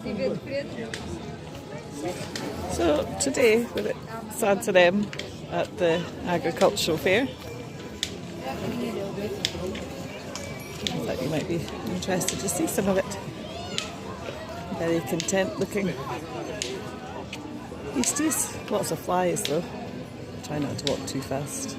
So today we're at Santarém at the Agricultural Fair. I thought you might be interested to see some of it. Very content looking beasties. Lots of flies though. Try not to walk too fast.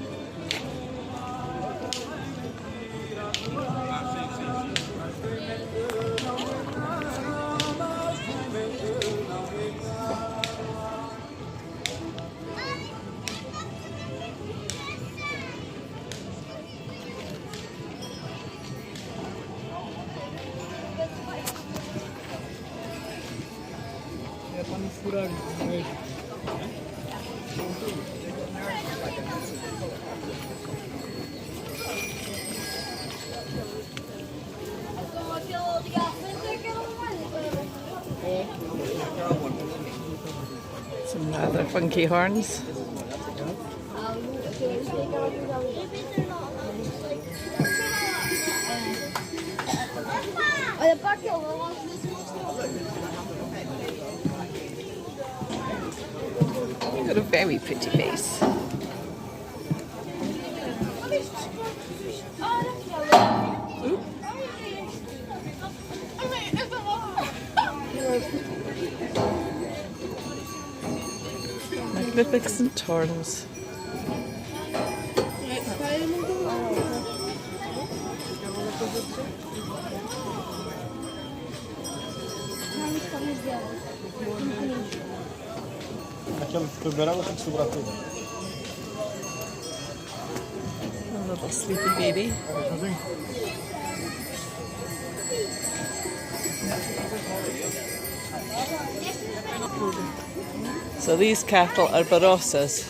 Some rather funky horns. You've got a very pretty face. Magnificent horns. A little sleepy baby. So these cattle are Barossas.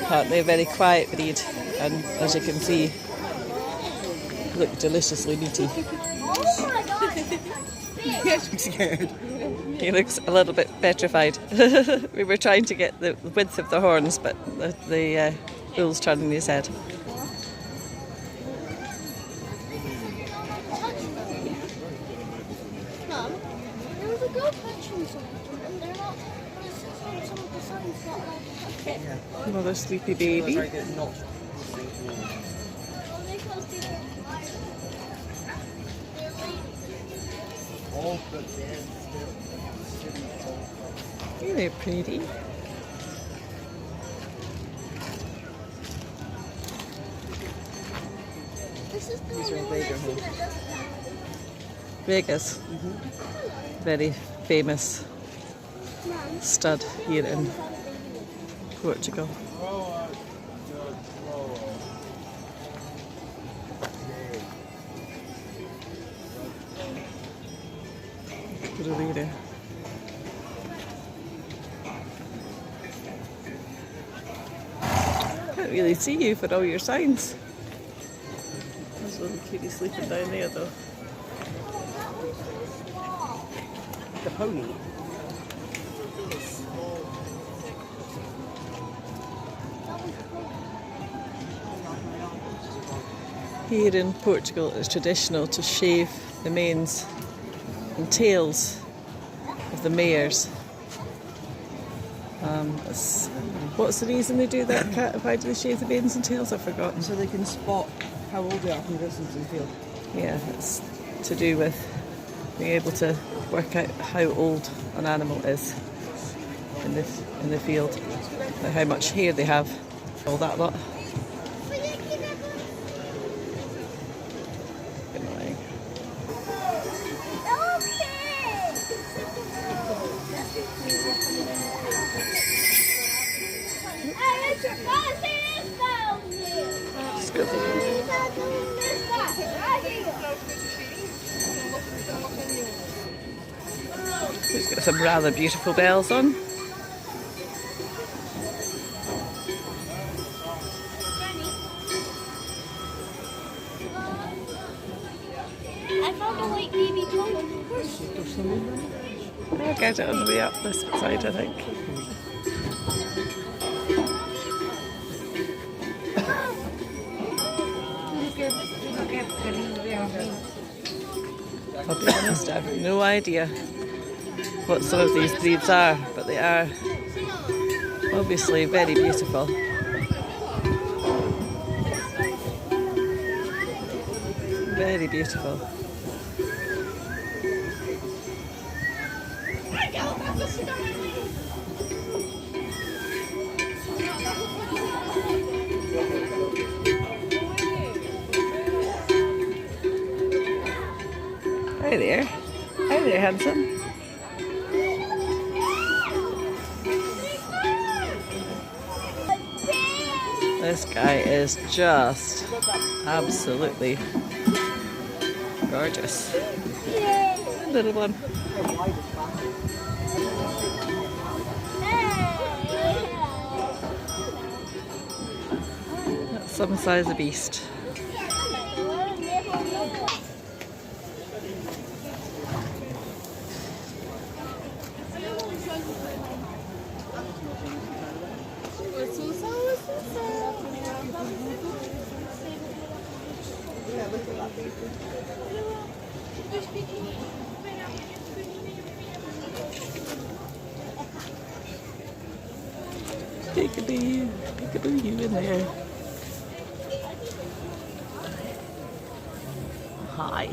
Apparently a very quiet breed, and as you can see, look deliciously meaty. I'm scared. He looks a little bit petrified. We were trying to get the width of the horns, but the bull's turning his head. Mum, there was a girl touching something, and they're not. Some of the signs not allowed to touch it. Another sleepy baby. Well, they close to their They're pretty. This is the These are one Vega that horses. doesn't have. Vegas. Very famous Mum, stud here in Portugal. Can't really see you for all your signs. There's a little kitty sleeping down there though. that one's so small. The pony. Here in Portugal it's traditional to shave the manes and tails of the mares. What's the reason they do that, Kat? Why do they shave the manes and tails? I've forgotten. So they can spot how old they are from distance in the field. Yeah, it's to do with being able to work out how old an animal is in the field, like how much hair they have, all that lot. Annoying. It's good. He's got some rather beautiful bells on. I found a white baby goat. I'll get it on the way up this side, I think. I'll be honest, I have no idea what some of these breeds are, but they are obviously very beautiful. Very beautiful. Hi there. Hi there, handsome. This guy is just absolutely gorgeous. Little one. That's some size of beast. Peekaboo, you in there. Hi.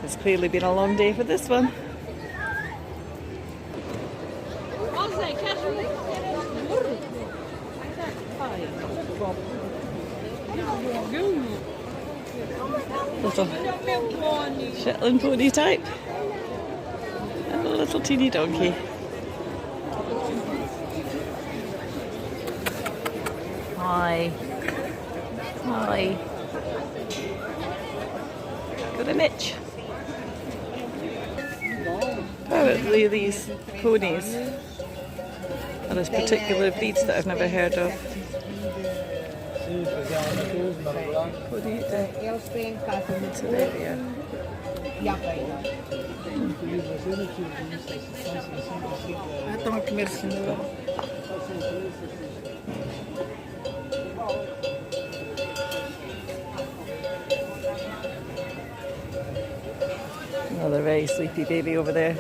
It's clearly been a long day for this one. Little Shetland pony type and a little teeny donkey. Hi. Hi. Got an itch. Apparently these ponies are this particular breed that I've never heard of. Eles têm casa no Sibéria. Estão a comer cenoura. Another very sleepy baby over there.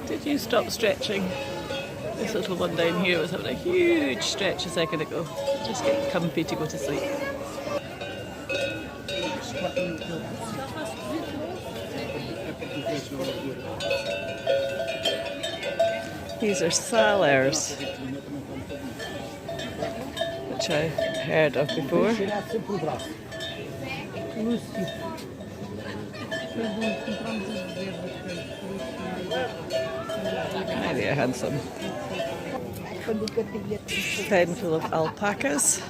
Did you stop stretching? This little one down here was having a huge stretch a second ago. Just getting comfy to go to sleep. These are salers, which I heard of before. Hi there, handsome. Pen full of alpacas.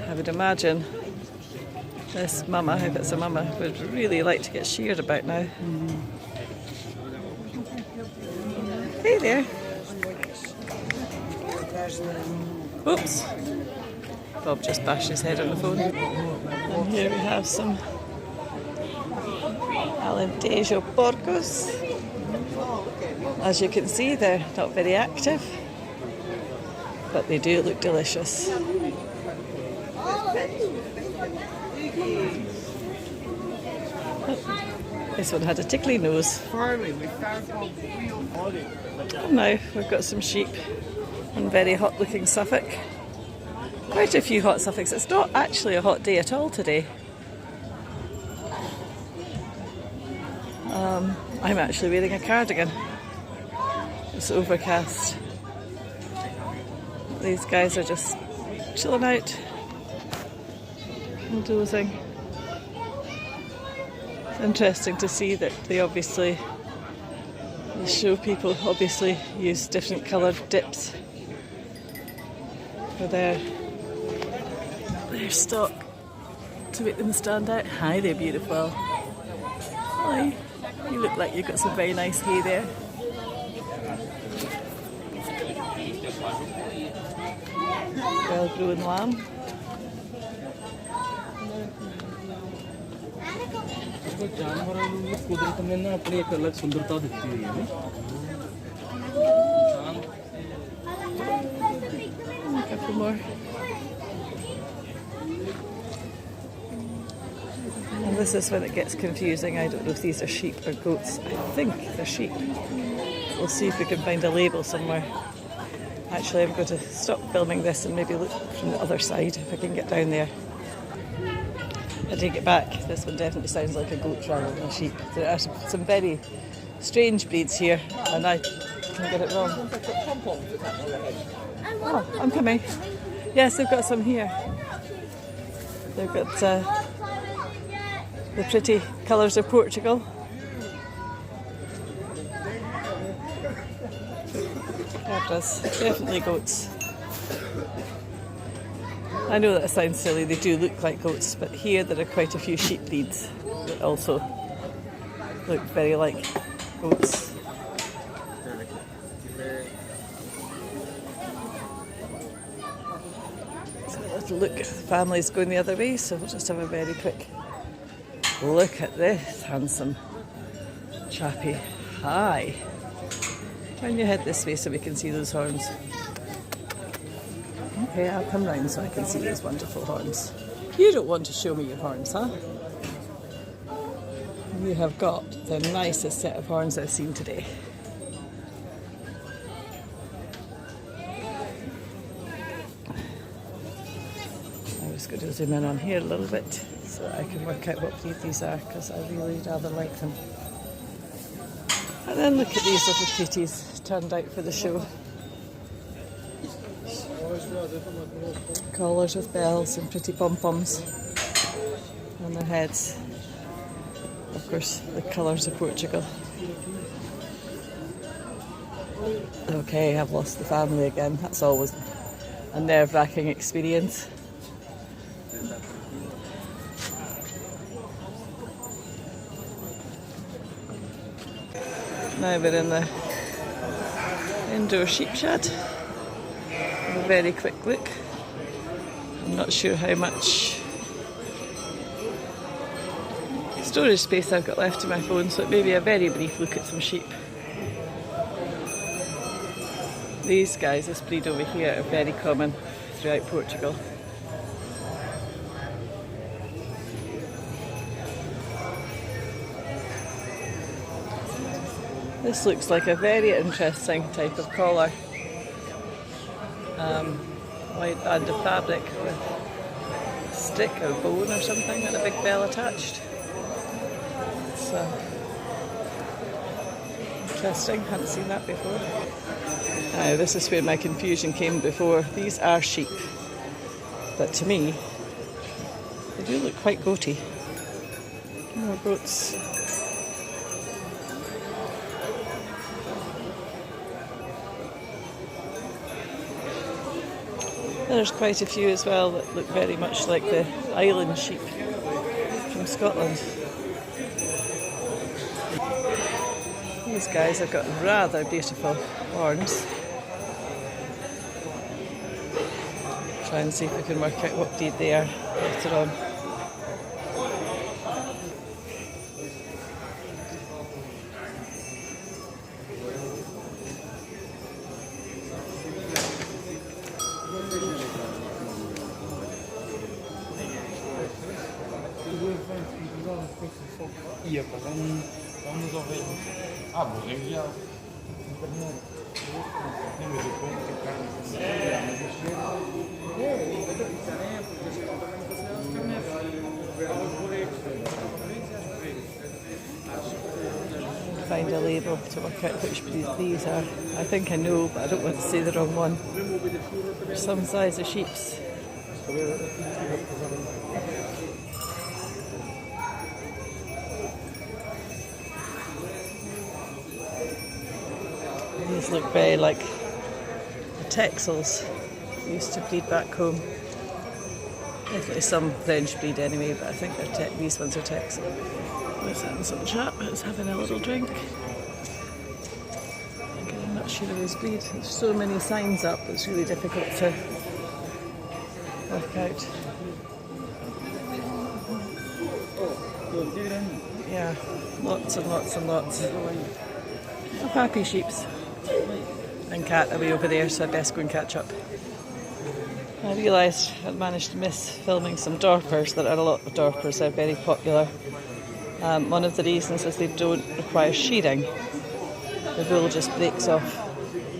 I would imagine this mama, if it's a mama, would really like to get sheared about now. Hey there. Oops. Bob just bashed his head on the phone. And here we have some Alentejo porcos. As you can see, they're not very active, but they do look delicious. This one had a tickly nose. And now we've got some sheep on very hot looking Suffolk. Quite a few hot Suffolks. It's not actually a hot day at all today. I'm actually wearing a cardigan. It's overcast. These guys are just chilling out and dozing. It's interesting to see that they obviously, the show people obviously use different coloured dips for their stock to make them stand out. Hi, they're beautiful. Hi. You look like you've got some very nice hay there. Well-grown lamb. देखो जानवरों ने कुदरत में ना अपनी एक अलग सुंदरता दिखती हुई है A couple more. And this is when it gets confusing. I don't know if these are sheep or goats. I think they're sheep. We'll see if we can find a label somewhere. Actually, I'm going to stop filming this and maybe look from the other side if I can get down there. I take it back. This one definitely sounds like a goat rather than a sheep. There are some very strange breeds here, and I can get it wrong. Oh, I'm coming. Yes, they've got some here. They've got the pretty colours of Portugal. Cabras, definitely goats. I know that sounds silly, they do look like goats, but here there are quite a few sheep breeds that also look very like goats. So a little look, the family's going the other way, so we'll just have a very quick look at this handsome chappie. Hi. Turn your head this way so we can see those horns. Okay, I'll come round so I can see those wonderful horns. You don't want to show me your horns, huh? You have got the nicest set of horns I've seen today. I'm just going to zoom in on here a little bit so I can work out what breed these are, because I really rather like them. And then look at these little cuties turned out for the show. Collars with bells and pretty pom-poms on their heads. Of course, the colours of Portugal. Okay, I've lost the family again. That's always a nerve-wracking experience. Now we're in the indoor sheep shed. A very quick look. I'm not sure how much storage space I've got left in my phone, so it may be a very brief look at some sheep. These guys, this breed over here, are very common throughout Portugal. This looks like a very interesting type of collar. White band of fabric with a stick or bone or something and a big bell attached. It's interesting, haven't seen that before. Now this is where my confusion came before. These are sheep, but to me they do look quite goaty. More goats. There's quite a few as well that look very much like the island sheep from Scotland. These guys have got rather beautiful horns. Try and see if we can work out what breed they are later on. Vamos ao ver. Ah, vou enviar. Find a label to work out which breed these are. I think I know, but I don't want to say the wrong one. Some size of sheep's. These look very like the Texels used to breed back home. Definitely some French breed anyway, but I think they're these ones are Texel. There's that some chap that's having a little drink. Again, I'm not sure of his breed. There's so many signs up, it's really difficult to work out. Yeah, lots and lots and lots of happy sheeps. And cat away over there, so I'd best go and catch up. I realised I'd managed to miss filming some dorpers. There are a lot of dorpers, they're very popular. One of the reasons is they don't require shearing. The wool just breaks off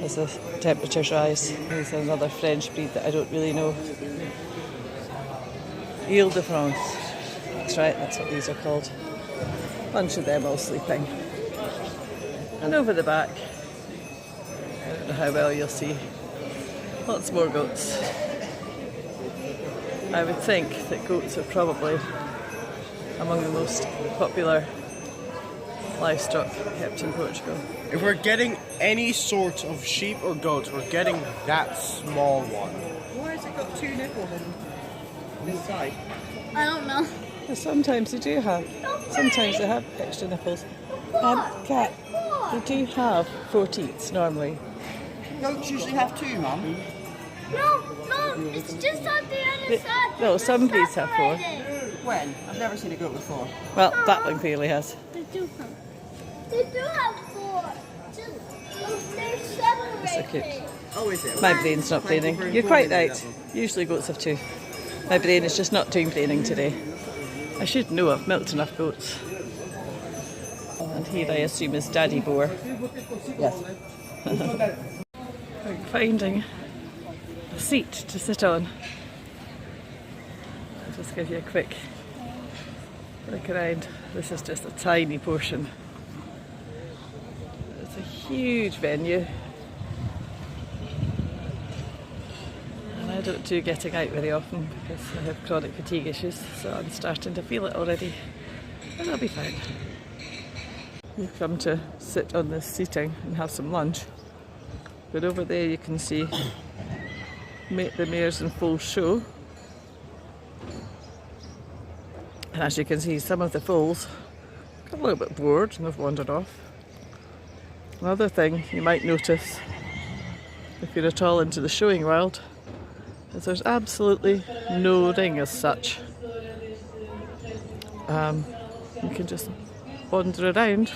as the temperatures rise. There's another French breed that I don't really know. Ile de France. That's right, that's what these are called. Bunch of them all sleeping. And over the back, I don't know how well you'll see, lots more goats. I would think that goats are probably among the most popular livestock kept in Portugal. If we're getting any sort of sheep or goats, we're getting that small one. Why has it got 2 nipples on this side? I don't know. Well, sometimes they do have, sometimes they have extra nipples. Cat, they do have 4 teats normally. Goats usually have 2, Mum. No, it's just on the other side. No, some breeds have 4. When? I've never seen a goat before. Well, that one clearly has. They do have. They do have 4. Just they're separated. So cute. Oh, is it? My brain's not Thank you braining. for You're quite informing me right. that one. Usually goats have 2. My brain is just not doing braining today. I should know I've milked enough goats. And here I assume is Daddy Boar. Yes. I'm finding a seat to sit on. I'll just give you a quick look around. This is just a tiny portion. It's a huge venue. And I don't do getting out very often because I have chronic fatigue issues, so I'm starting to feel it already. But I'll be fine. We've come to sit on this seating and have some lunch. But over there you can see the mares and foals show. And as you can see, some of the foals got a little bit bored and have wandered off. Another thing you might notice if you're at all into the showing world is there's absolutely no ring as such. You can just wander around,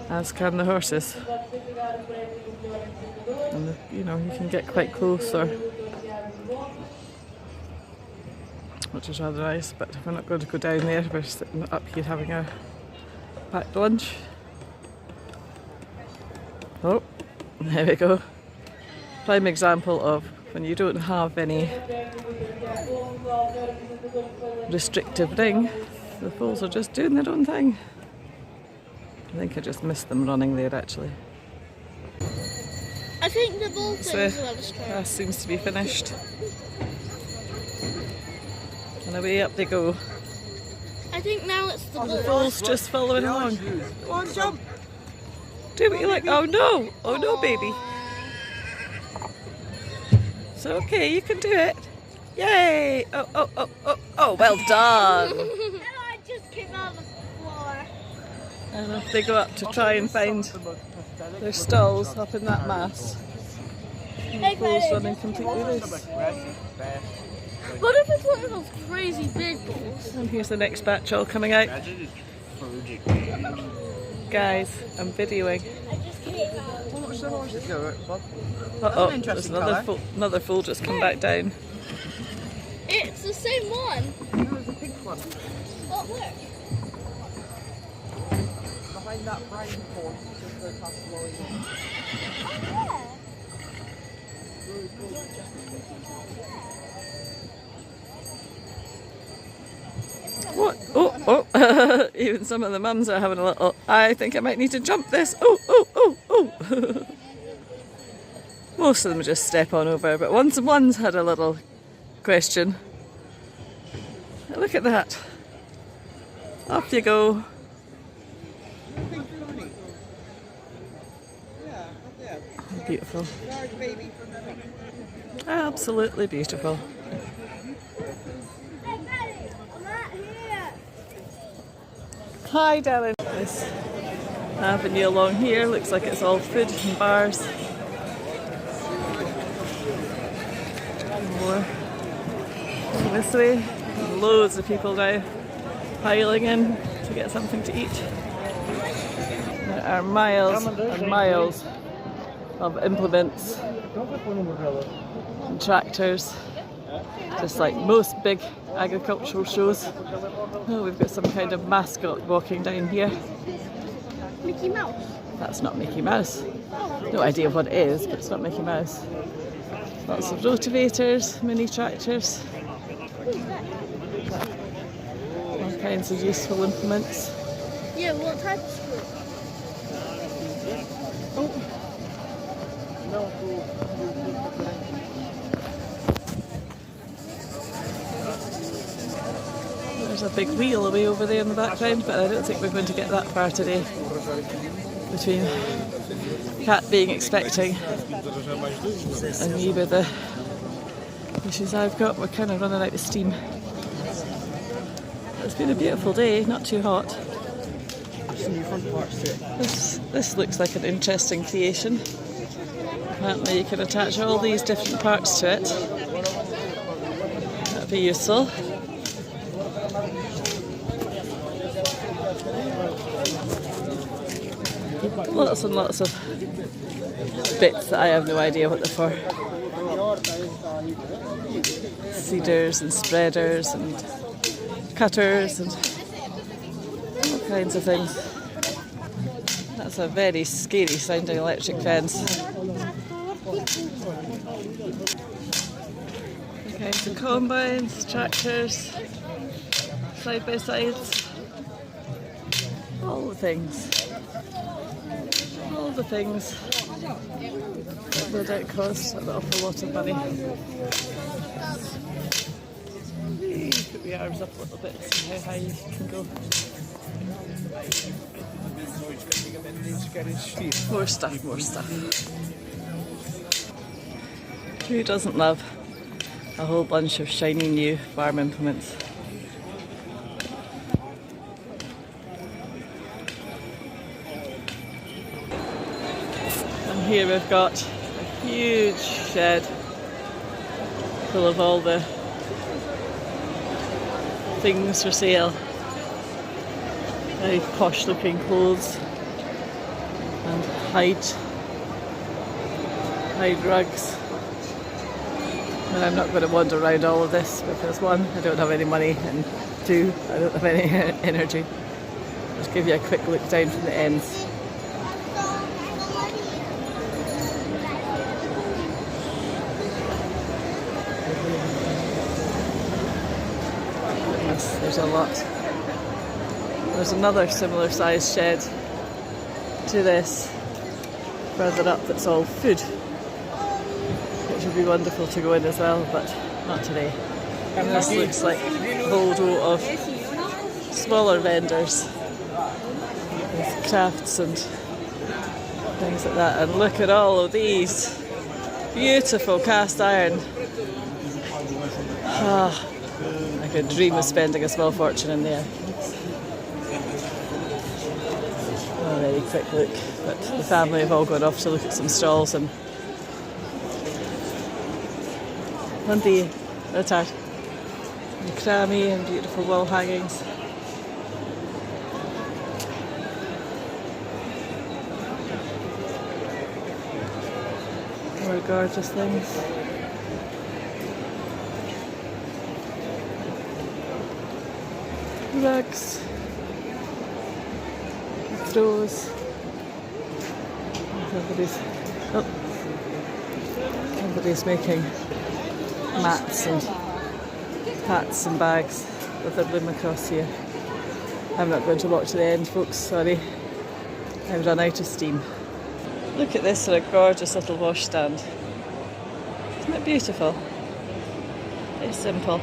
as can the horses. And you know, you can get quite close, or which is rather nice, but we're not going to go down there. We're sitting up here having a packed lunch. Oh, there we go. Prime example of when you don't have any restrictive ring, the foals are just doing their own thing. I think I just missed them running there actually. I think the bull thing So is a little strong. that seems to be finished. And away up they go. I think now it's the The bull. foals just following along. Go on, jump. Do what you like. Oh no! Oh no, baby. It's okay, you can do it. Yay! Oh, well done. And I just came out of the floor. And if they go up to try and find their stalls up in that mass, Hey, foals Daddy, running completely loose. what if it's one of those crazy big bulls? And here's the next batch all coming out. Guys, I'm videoing. I just came out. Watch the horses go, Bob. Uh-oh, an there's interesting another foal just come back down. It's the same one. There's a pink one. Oh, where? Behind that brown horse, just go past the lorry. Oh, What? Oh, even some of the mums are having a little, I think I might need to jump this. Oh. Most of them just step on over, but one's had a little question. Look at that. Off you go. Beautiful. Absolutely beautiful. Hey, Daddy, I'm out here. Hi, darling. This avenue along here looks like it's all food and bars. More this way. Loads of people now piling in to get something to eat. There are miles and miles of implements and tractors, just like most big agricultural shows. Oh, we've got some kind of mascot walking down here. Mickey Mouse. That's not Mickey Mouse. No idea what it is, but it's not Mickey Mouse. Lots of rotavators, mini tractors, all kinds of useful implements. Yeah, what type of school? There's a big wheel away over there in the background, but I don't think we're going to get that far today. Between Kat being expecting and me with the issues I've got, we're kind of running out of steam. It's been a beautiful day, not too hot. This looks like an interesting creation. Apparently you can attach all these different parts to it. That'd be useful. Lots and lots of bits that I have no idea what they're for. Seeders and spreaders and cutters and all kinds of things. That's a very scary sounding electric fence. All kinds of combines, tractors, side by sides, all the things. All the things that no doubt cost an awful lot of money. Put the arms up a little bit, see how high you can go. More stuff, more stuff. Who doesn't love a whole bunch of shiny new farm implements? And here we've got a huge shed full of all the things for sale. Very posh looking clothes and hide rugs. And I'm not going to wander around all of this because one, I don't have any money, and two, I don't have any energy. Just give you a quick look down from the ends. Goodness, there's a lot. There's another similar sized shed to this further up that's all food, which would be wonderful to go in as well, but not today. And this looks like a whole row of smaller vendors with crafts and things like that. And look at all of these beautiful cast iron. Ah, I could dream of spending a small fortune in there. A very quick look, but the family have all gone off to look at some stalls and plenty that are crummy and beautiful wall hangings. More gorgeous things. Rugs. Throws. Somebody's making mats and hats and bags with their bloom across here. I'm not going to walk to the end, folks, sorry. I've run out of steam. Look at this for a gorgeous little washstand. Isn't it beautiful? Very simple.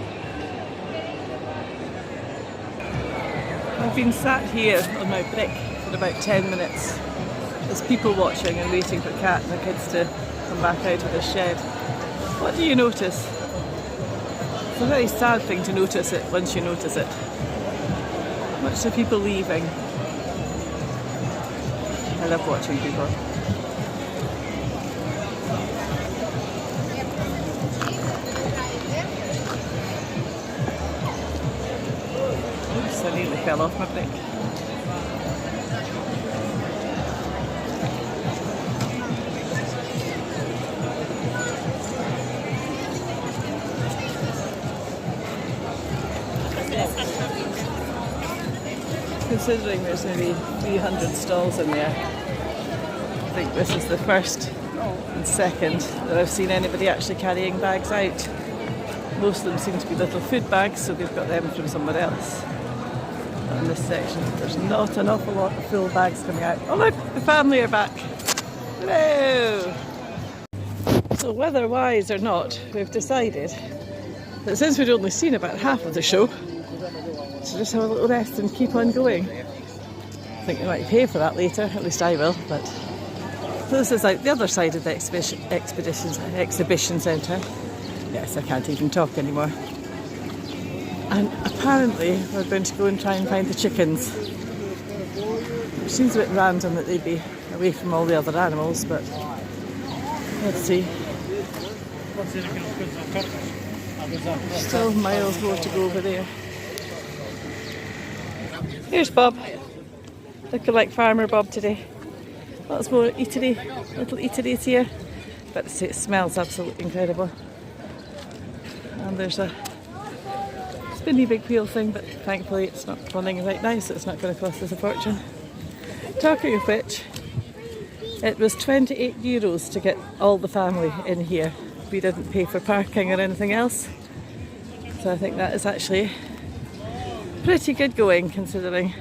I've been sat here on my brick for about 10 minutes. There's people watching and waiting for Kat and the kids to come back out of the shed. What do you notice? It's a very sad thing to notice it once you notice it. Much of people leaving. I love watching people. Oops, I nearly fell off my brick. considering there's maybe 300 stalls in there, I think this is the first and second that I've seen anybody actually carrying bags out. Most of them seem to be little food bags, so they've got them from somewhere else. But in this section, there's not an awful lot of full bags coming out. Oh look, the family are back. Hello! So weather-wise or not, we've decided that since we'd only seen about half of the show, to just have a little rest and keep on going. I think we might pay for that later, at least I will. But so this is like the other side of the exhibition centre. Yes, I can't even talk anymore. And apparently we're going to go and try and find the chickens. It seems a bit random that they'd be away from all the other animals, but let's see. Still miles more to go over there. Here's Bob. Looking like Farmer Bob today. Lots more eatery, little eateries here. But it smells absolutely incredible. And there's a spinny big wheel thing, but thankfully it's not running right now, so it's not going to cost us a fortune. Talking of which, it was €28 to get all the family in here. We didn't pay for parking or anything else. So I think that is actually pretty good going, considering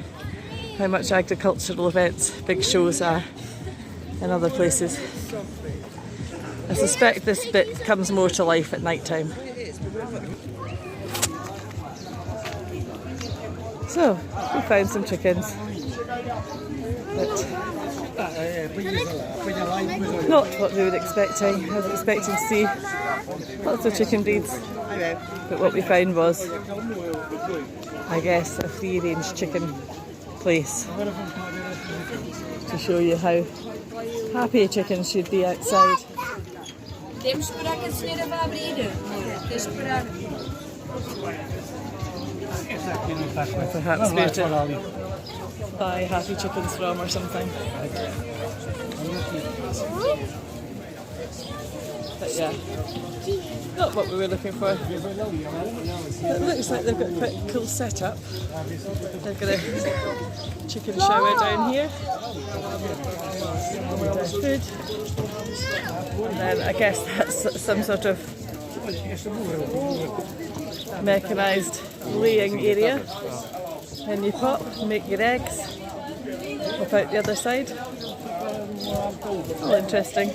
how much agricultural events, big shows are in other places. I suspect this bit comes more to life at night time. So, we found some chickens. But not what we were expecting. I was expecting to see lots of chicken breeds. But what we found was, I guess, a free-range chicken place. To show you how happy chickens should be outside. Temos que esperar que a senhora vá abrir. Tens que esperar. Perhaps we're to buy happy chickens from or something. But yeah, not what we were looking for. It looks like they've got quite a cool setup. They've got a chicken shower down here. Food. And then I guess that's some sort of mechanised laying area. Then you pop, make your eggs, pop out the other side. All interesting.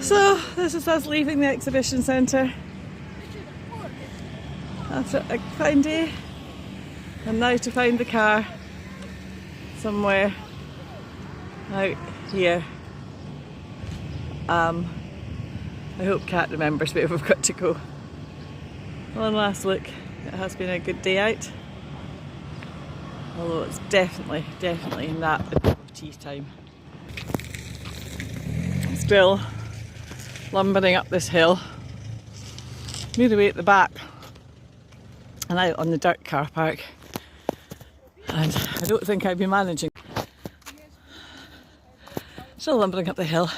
So this is us leaving the exhibition centre after a fine day, and now to find the car somewhere out here. I hope Kat remembers where we've got to go. One last look. It has been a good day out, although it's definitely nap and tea time. Still lumbering up this hill, made away at the back and out on the dirt car park, and I don't think I'd be managing. Still lumbering up the hill,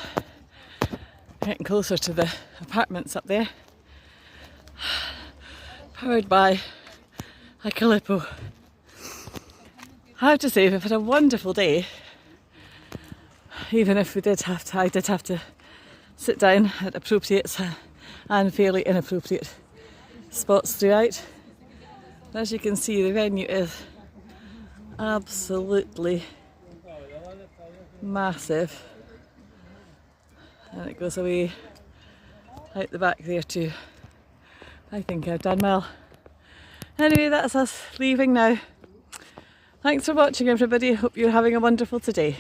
getting closer to the apartments up there, powered by a Calippo. I have to say, we've had a wonderful day, even if I did have to sit down at appropriate and fairly inappropriate spots throughout. As you can see, the venue is absolutely massive, and it goes away out the back there too. I think I've done well. Anyway, that's us leaving now. Thanks for watching, everybody. Hope you're having a wonderful today.